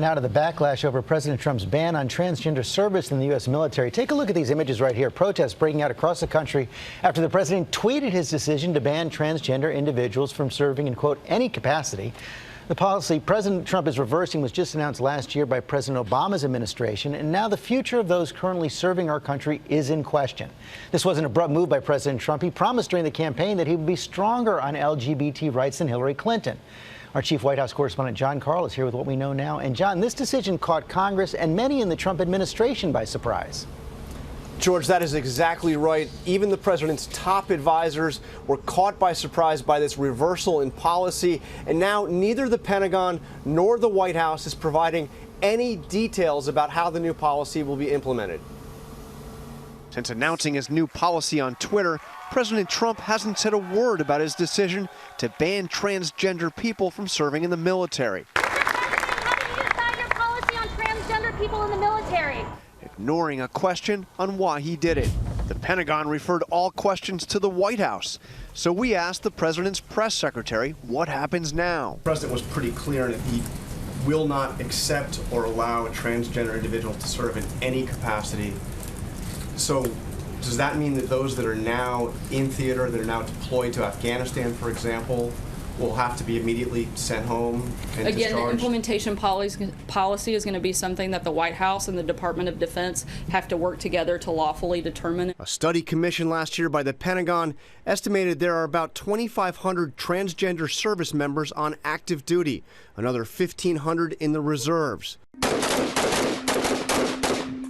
Now to the backlash over President Trump's ban on transgender service in the U.S. military. Take a look at these images right here. Protests breaking out across the country after the president tweeted his decision to ban transgender individuals from serving in, quote, any capacity. The policy President Trump is reversing was just announced last year by President Obama's administration, and now the future of those currently serving our country is in question. This was an abrupt move by President Trump. He promised during the campaign that he would be stronger on LGBT rights than Hillary Clinton. Our chief White House correspondent John Carl is here with what we know now. And John, this decision caught Congress and many in the Trump administration by surprise. George, that is exactly right. Even the president's top advisors were caught by surprise by this reversal in policy. And now neither the Pentagon nor the White House is providing any details about how the new policy will be implemented. Since announcing his new policy on Twitter, President Trump hasn't said a word about his decision to ban transgender people from serving in the military. How do you decide your policy on transgender people in the military? Ignoring a question on why he did it. The Pentagon referred all questions to the White House. So we asked the president's press secretary what happens now. The president was pretty clear that he will not accept or allow a transgender individual to serve in any capacity. So does that mean that those that are now in theater, that are now deployed to Afghanistan, for example, will have to be immediately sent home and Again, discharged? the implementation policy is going to be something that the White House and the Department of Defense have to work together to lawfully determine. A study commissioned last year by the Pentagon estimated there are about 2,500 transgender service members on active duty, another 1,500 in the reserves.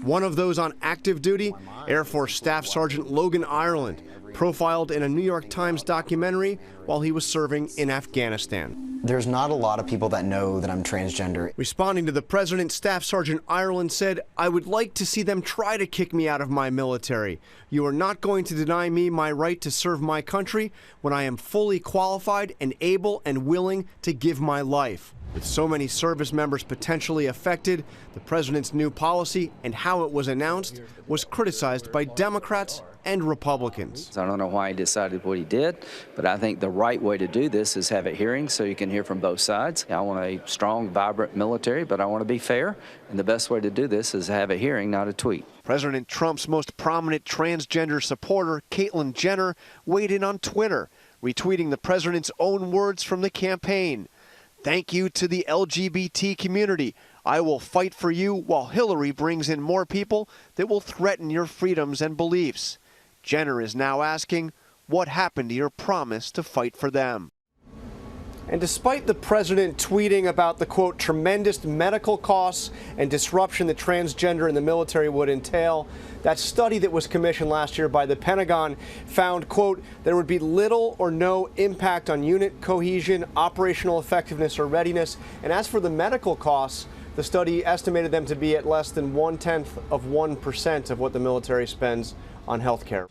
One of those on active duty, Air Force Staff Sergeant Logan Ireland, profiled in a New York Times documentary while he was serving in Afghanistan. There's not a lot of people that know that I'm transgender. Responding to the president, Staff Sergeant Ireland said, "I would like to see them try to kick me out of my military. You are not going to deny me my right to serve my country when I am fully qualified and able and willing to give my life." With so many service members potentially affected, the president's new policy and how it was announced was criticized by Democrats and Republicans. I don't know why he decided what he did, but I think the right way to do this is have a hearing so you can hear from both sides. I want a strong, vibrant military, but I want to be fair, and the best way to do this is have a hearing, not a tweet. President Trump's most prominent transgender supporter, Caitlyn Jenner, weighed in on Twitter, retweeting the president's own words from the campaign. "Thank you to the LGBT community. I will fight for you while Hillary brings in more people that will threaten your freedoms and beliefs." Jenner is now asking, what happened to your promise to fight for them? And despite the president tweeting about the, quote, tremendous medical costs and disruption that transgender in the military would entail, that study that was commissioned last year by the Pentagon found, quote, there would be little or no impact on unit cohesion, operational effectiveness, or readiness. And as for the medical costs, the study estimated them to be at less than 1/10 of 1% of what the military spends on health care.